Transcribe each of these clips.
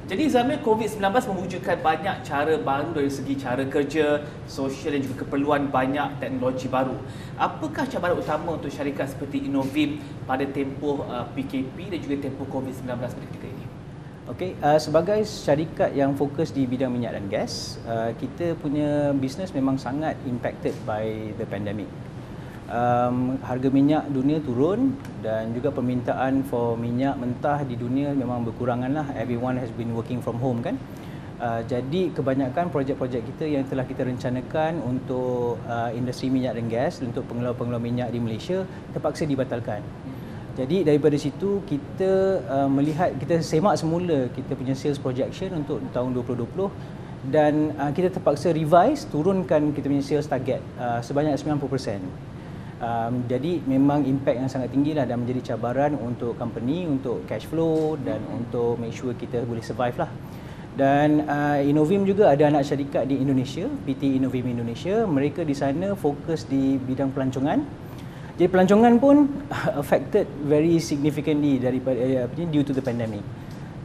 Jadi zaman COVID-19 mewujudkan banyak cara baru dari segi cara kerja, sosial dan juga keperluan banyak teknologi baru. Apakah cabaran utama untuk syarikat seperti Innovim pada tempoh PKP dan juga tempoh COVID-19 pada ketika ini? Okey, sebagai syarikat yang fokus di bidang minyak dan gas, kita punya bisnes memang sangat impacted by the pandemic. Harga minyak dunia turun dan juga permintaan for minyak mentah di dunia memang berkurangan lah. Everyone has been working from home kan. Jadi kebanyakan projek-projek kita yang telah kita rencanakan untuk industri minyak dan gas, untuk pengeluar-pengeluar minyak di Malaysia terpaksa dibatalkan. Jadi daripada situ kita melihat, kita semak semula kita punya sales projection untuk tahun 2020 dan kita terpaksa revise, turunkan kita punya sales target sebanyak 90%. Jadi memang impact yang sangat tinggi lah dan menjadi cabaran untuk company, untuk cash flow dan untuk make sure kita boleh survive lah. Dan Innovim juga ada anak syarikat di Indonesia, PT Innovim Indonesia. Mereka di sana fokus di bidang pelancongan. Jadi pelancongan pun affected very significantly daripada due to the pandemic.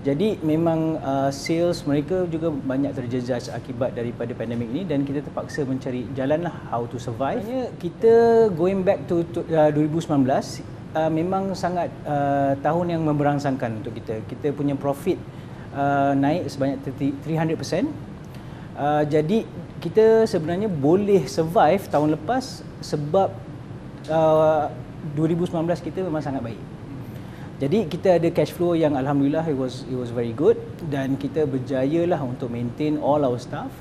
Jadi memang sales mereka juga banyak terjejas akibat daripada pandemik ini dan kita terpaksa mencari jalan lah how to survive. Kita going back to 2019 memang sangat tahun yang memberangsangkan untuk kita. Kita punya profit naik sebanyak 300%. Jadi kita sebenarnya boleh survive tahun lepas sebab 2019 kita memang sangat baik. Jadi kita ada cash flow yang alhamdulillah it was very good dan kita berjaya lah untuk maintain all our staff.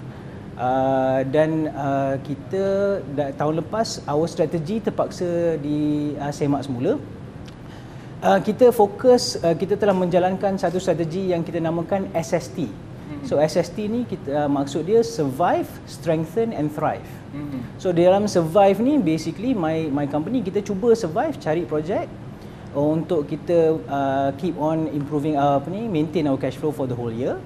Dan kita tahun lepas our strategy terpaksa disemak semula. Kita fokus, kita telah menjalankan satu strategi yang kita namakan SST. So SST ni kita maksud dia survive, strengthen and thrive. So dalam survive ni basically my company kita cuba survive, cari projek untuk kita keep on improving maintain our cash flow for the whole year.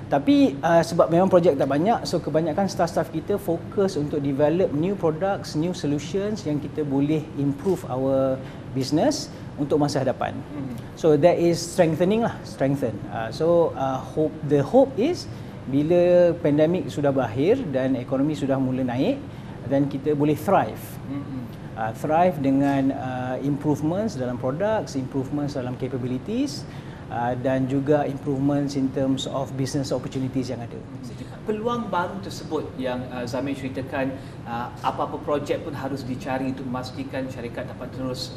Tapi sebab memang projek tak banyak, so kebanyakan staff-staff kita fokus untuk develop new products, new solutions yang kita boleh improve our business untuk masa hadapan. So that is strengthening lah, strengthen. The hope is bila pandemik sudah berakhir dan ekonomi sudah mula naik dan kita boleh thrive. Thrive dengan improvements dalam products, improvements dalam capabilities dan juga improvements in terms of business opportunities yang ada. Peluang baru tersebut yang Zamir ceritakan, apa-apa projek pun harus dicari untuk memastikan syarikat dapat terus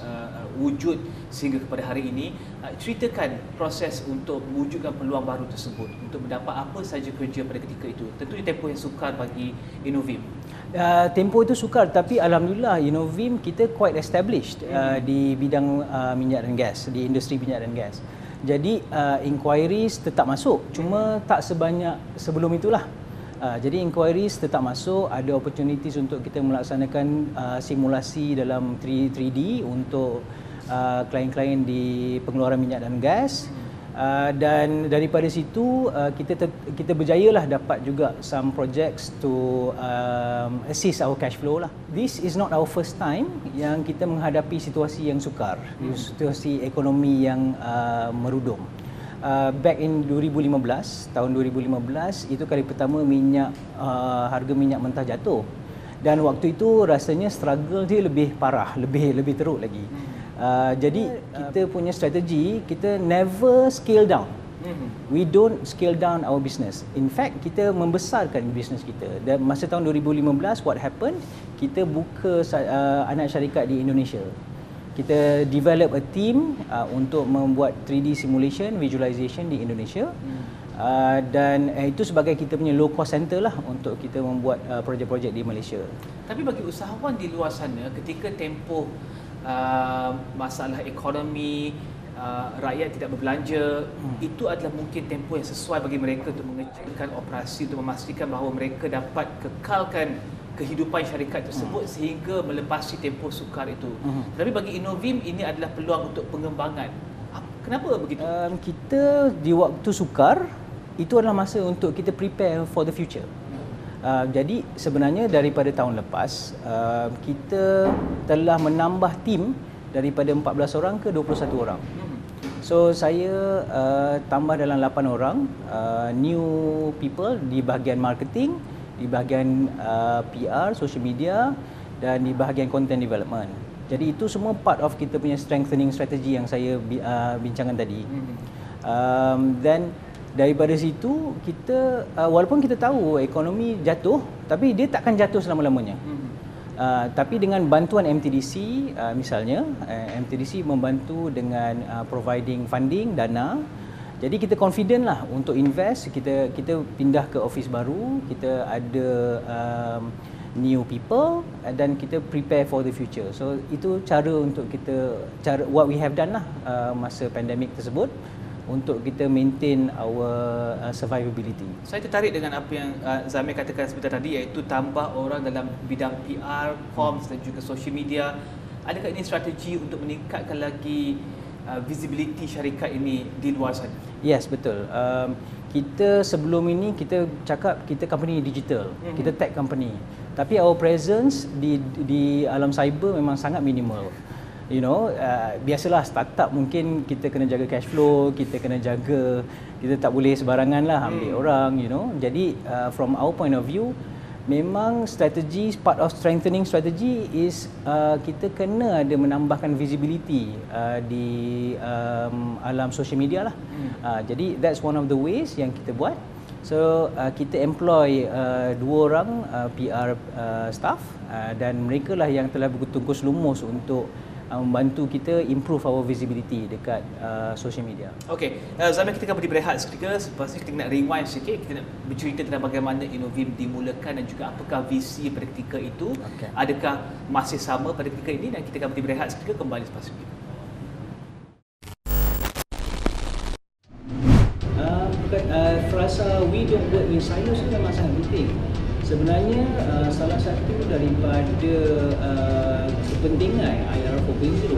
wujud sehingga kepada hari ini. Ceritakan proses untuk mewujudkan peluang baru tersebut, untuk mendapat apa sahaja kerja pada ketika itu. Tentunya tempoh yang sukar bagi Innovim. Tempoh itu sukar, tapi alhamdulillah Innovim kita quite established di bidang minyak dan gas, di industri minyak dan gas. Jadi inquiries tetap masuk, cuma tak sebanyak sebelum itulah. Jadi inquiries tetap masuk, ada opportunities untuk kita melaksanakan simulasi dalam 3D untuk klien-klien di pengeluaran minyak dan gas. Dan daripada situ kita berjayalah dapat juga some projects to assist our cash flow lah. This is not our first time yang kita menghadapi situasi yang sukar, situasi ekonomi yang merudum. Back in 2015, tahun 2015 itu kali pertama harga minyak mentah jatuh. Dan waktu itu rasanya struggle dia lebih parah, lebih teruk lagi. Jadi kita punya strategi, kita never scale down. We don't scale down our business. In fact, kita membesarkan bisnes kita. Dan masa tahun 2015, what happened? Kita buka anak syarikat di Indonesia. Kita develop a team untuk membuat 3D simulation, visualization di Indonesia. Dan itu sebagai kita punya low cost center lah untuk kita membuat projek-projek di Malaysia. Tapi bagi usahawan di luar sana, ketika tempoh masalah ekonomi, rakyat tidak berbelanja, itu adalah mungkin tempoh yang sesuai bagi mereka untuk mengecekkan operasi untuk memastikan bahawa mereka dapat kekalkan kehidupan syarikat tersebut sehingga melepasi tempoh sukar itu. Tapi bagi Innovim ini adalah peluang untuk pengembangan. Kenapa begitu? Kita di waktu sukar itu adalah masa untuk kita prepare for the future. Jadi sebenarnya daripada tahun lepas kita telah menambah tim daripada 14 orang ke 21 orang. So saya tambah dalam 8 orang new people di bahagian marketing, di bahagian PR, social media dan di bahagian content development. Jadi itu semua part of kita punya strengthening strategy yang saya bincangkan tadi. Dan daripada situ kita walaupun kita tahu ekonomi jatuh, tapi dia takkan jatuh selama-lamanya. Tapi dengan bantuan MTDC misalnya, MTDC membantu dengan providing funding, dana. Jadi kita confident lah untuk invest, kita pindah ke office baru, kita ada new people dan kita prepare for the future. So itu cara untuk cara what we have done lah masa pandemik tersebut untuk kita maintain our survivability. Saya tertarik dengan apa yang Zamir katakan sebentar tadi, iaitu tambah orang dalam bidang PR, comms dan juga social media. Adakah ini strategi untuk meningkatkan lagi visibility syarikat ini di luar sana? Yes, betul. Kita sebelum ini kita cakap kita company digital, kita tech company. Tapi our presence di alam cyber memang sangat minimal. You know, biasalah startup mungkin kita kena jaga cash flow, kita kena jaga, kita tak boleh sebarangan lah ambil orang, you know. Jadi from our point of view, memang strategi, part of strengthening strategy is kita kena ada menambahkan visibility di alam social media lah. Jadi that's one of the ways yang kita buat. So kita employ 2 orang PR staff dan mereka lah yang telah bertungkus lumus untuk membantu kita improve our visibility dekat social media. Okey, Zamir, kita akan beri berehat seketika. Lepas ni kita nak rewind sikit, kita nak bercerita tentang bagaimana Innovim dimulakan dan juga apakah visi pada ketika itu. Adakah masih sama pada ketika ini, dan kita akan beri berehat seketika, kembali selepas ini. Frasa we don't work in silos itu memang sangat penting. Sebenarnya salah satu daripada kepentingan IR 4.0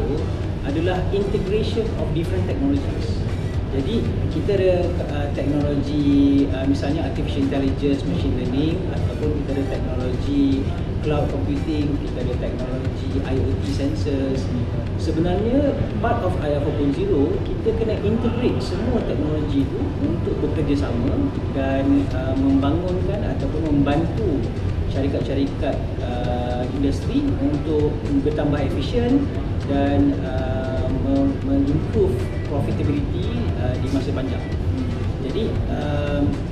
adalah integration of different technologies. Jadi kita ada teknologi misalnya artificial intelligence, machine learning, ataupun kita ada teknologi cloud computing, kita ada teknologi IoT sensors. Sebenarnya part of IR 4.0 kita kena integrate semua teknologi itu untuk bekerjasama dan membangunkan ataupun membantu syarikat-syarikat industri untuk bertambah efisien dan mengimprove profitability di masa panjang. Jadi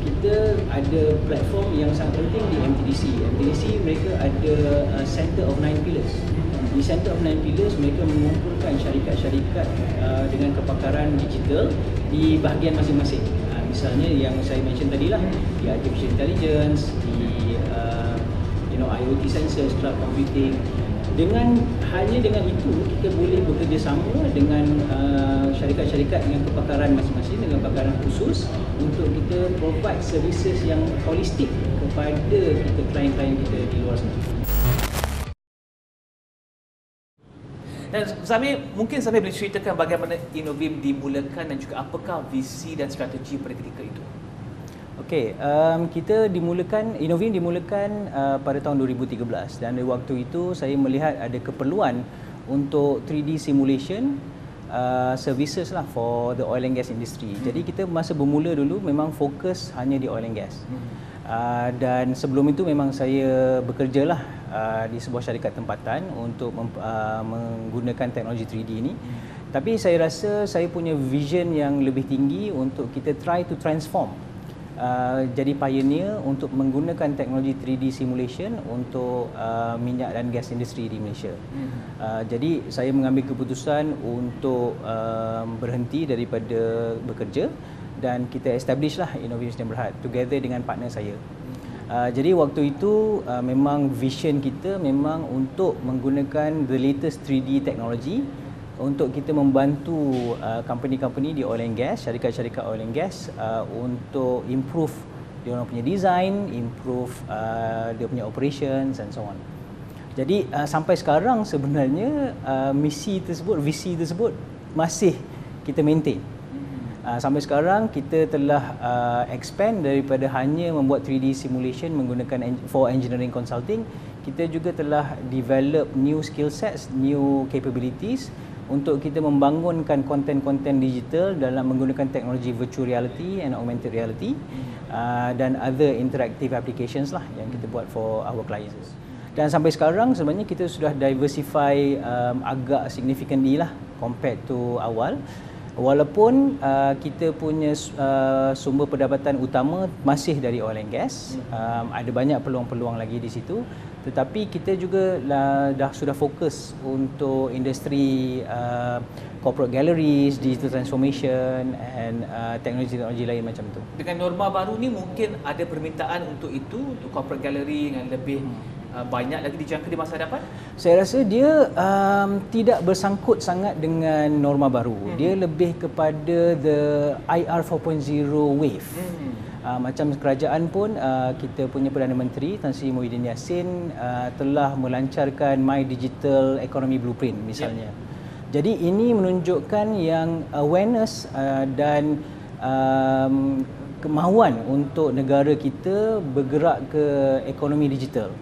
kita ada platform yang sangat penting di MTDC. MTDC mereka ada Center of 9 Pillars. Di Center of 9 Pillars mereka mengumpulkan syarikat-syarikat dengan kepakaran digital di bahagian masing-masing. Misalnya yang saya mention tadi lah, di artificial intelligence, di IoT sensors, cloud computing. Hanya dengan itu kita boleh bekerjasama dengan syarikat-syarikat dengan kepakaran masing-masing, dengan kepakaran khusus untuk kita provide services yang holistik kepada kita klien-klien kita di luar sana. Dan Zamir, mungkin Zamir boleh ceritakan bagaimana Innovim dimulakan dan juga apakah visi dan strategi pada ketika itu? Okey, Innovim dimulakan pada tahun 2013 dan di waktu itu saya melihat ada keperluan untuk 3D simulation services lah for the oil and gas industry. Jadi kita masa bermula dulu memang fokus hanya di oil and gas. Dan sebelum itu memang saya bekerjalah di sebuah syarikat tempatan untuk menggunakan teknologi 3D ini. Tapi saya rasa saya punya vision yang lebih tinggi untuk kita try to transform, jadi pioneer untuk menggunakan teknologi 3D simulation untuk minyak dan gas industri di Malaysia. Jadi saya mengambil keputusan untuk berhenti daripada bekerja dan kita establish lah Innovim Sdn Bhd together dengan partner saya. Jadi waktu itu memang vision kita memang untuk menggunakan the latest 3D technology untuk kita membantu company-company di oil and gas, syarikat-syarikat oil and gas untuk improve dia orang punya design, improve dia punya operations and so on. Jadi sampai sekarang sebenarnya visi tersebut masih kita maintain. Sampai sekarang kita telah expand daripada hanya membuat 3D simulation menggunakan for engineering consulting, kita juga telah develop new skill sets, new capabilities untuk kita membangunkan konten-konten digital dalam menggunakan teknologi virtual reality and augmented reality dan other interactive applications lah yang kita buat for our clients. Dan sampai sekarang sebenarnya kita sudah diversify agak significantly lah compared to awal. Walaupun kita punya sumber pendapatan utama masih dari oil and gas, ada banyak peluang-peluang lagi di situ, tetapi kita juga sudah fokus untuk industri corporate galleries, digital transformation and teknologi-teknologi lain macam tu. Dengan norma baru ni mungkin ada permintaan untuk itu, untuk corporate gallery yang lebih banyak lagi dijangka di masa hadapan? Saya rasa dia tidak bersangkut sangat dengan norma baru. Dia lebih kepada the IR 4.0 wave. Macam kerajaan pun, kita punya Perdana Menteri Tan Sri Muhyiddin Yassin telah melancarkan My Digital Economy Blueprint misalnya. Jadi ini menunjukkan yang awareness dan kemahuan untuk negara kita bergerak ke ekonomi digital.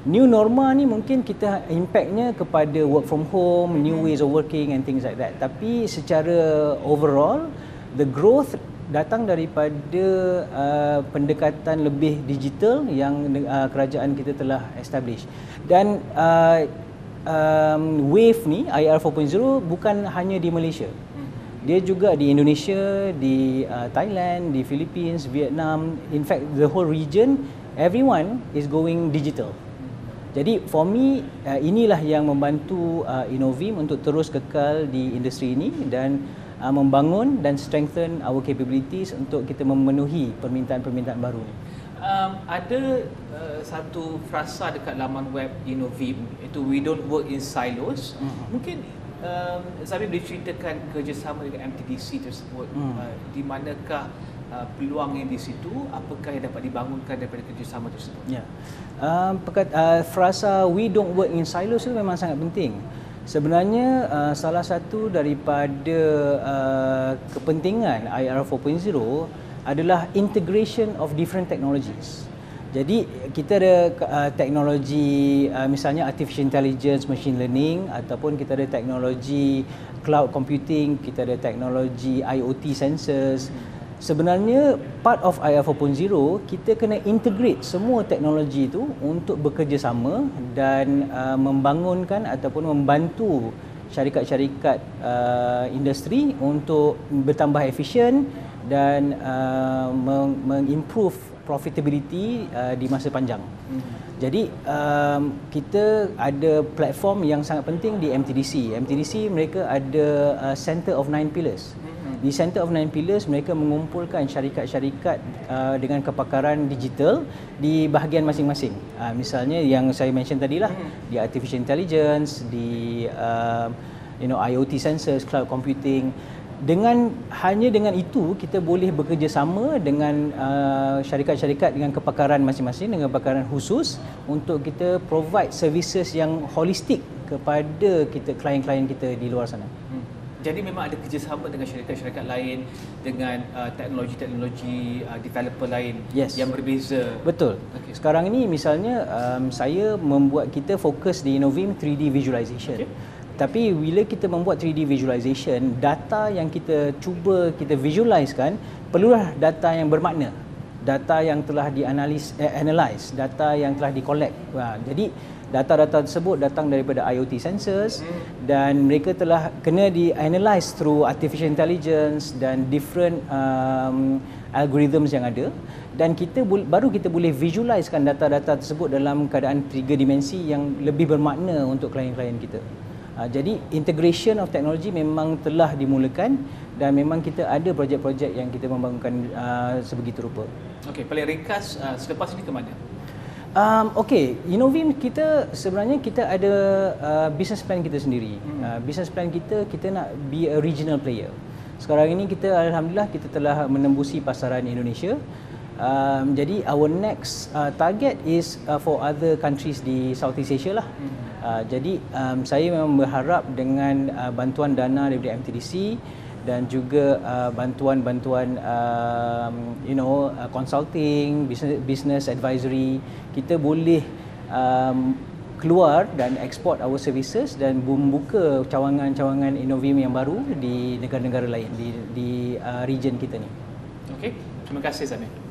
New norma ni mungkin kita impactnya kepada work from home, new ways of working and things like that. Tapi secara overall, the growth datang daripada pendekatan lebih digital yang kerajaan kita telah establish. Dan wave ni, IR 4.0 bukan hanya di Malaysia. Dia juga di Indonesia, di Thailand, di Philippines, Vietnam. In fact, the whole region, everyone is going digital. Jadi for me, inilah yang membantu Innovim untuk terus kekal di industri ini dan membangun dan strengthen our capabilities untuk kita memenuhi permintaan-permintaan baru ni. Ada satu frasa dekat laman web Innovim, itu we don't work in silos. Mungkin Zabi boleh ceritakan kerjasama dengan MTDC tersebut, di manakah peluang yang di situ, apakah yang dapat dibangunkan daripada kerjasama tersebut? Ya, frasa we don't work in silos itu memang sangat penting. Sebenarnya salah satu daripada kepentingan IR 4.0 adalah integration of different technologies. Jadi kita ada teknologi misalnya artificial intelligence, machine learning, ataupun kita ada teknologi cloud computing, kita ada teknologi IoT sensors. Sebenarnya part of IR 4.0 kita kena integrate semua teknologi itu untuk bekerjasama dan membangunkan ataupun membantu syarikat-syarikat industri untuk bertambah efisien dan mengimprove profitability di masa panjang. Jadi kita ada platform yang sangat penting di MTDC. MTDC mereka ada Center of Nine Pillars. Di Center of Nine Pillars mereka mengumpulkan syarikat-syarikat dengan kepakaran digital di bahagian masing-masing. Misalnya yang saya mention tadilah, di artificial intelligence, di IoT sensors, cloud computing. Hanya dengan itu kita boleh bekerjasama dengan syarikat-syarikat dengan kepakaran masing-masing, dengan kepakaran khusus untuk kita provide services yang holistik kepada klien-klien kita di luar sana. Jadi memang ada kerjasama dengan syarikat-syarikat lain, dengan teknologi-teknologi developer lain yang berbeza. Betul. Okay. Sekarang ini misalnya saya membuat kita fokus di Innovim 3D visualization. Okay. Tapi bila kita membuat 3D visualization, data yang kita cuba kita visualizekan perlulah data yang bermakna. Data yang telah analyze, data yang telah di-collect. Jadi data-data tersebut datang daripada IoT sensors dan mereka telah kena di-analyze through artificial intelligence dan different algorithms yang ada, dan baru kita boleh visualizekan data-data tersebut dalam keadaan 3 dimensi yang lebih bermakna untuk klien-klien kita. Jadi integration of technology memang telah dimulakan dan memang kita ada projek-projek yang kita membangunkan sebegitu rupa. Okey, paling ringkas selepas ini ke mana? Okey, Innovim kita sebenarnya kita ada business plan kita sendiri. Business plan kita nak be a regional player. Sekarang ini kita alhamdulillah kita telah menembusi pasaran Indonesia. Jadi our next target is for other countries di Southeast Asia lah. Jadi saya memang berharap dengan bantuan dana daripada MTDC dan juga bantuan-bantuan consulting, business advisory, kita boleh keluar dan export our services dan membuka cawangan-cawangan Innovim yang baru di negara-negara lain di region kita ni. Okey, terima kasih Zamir.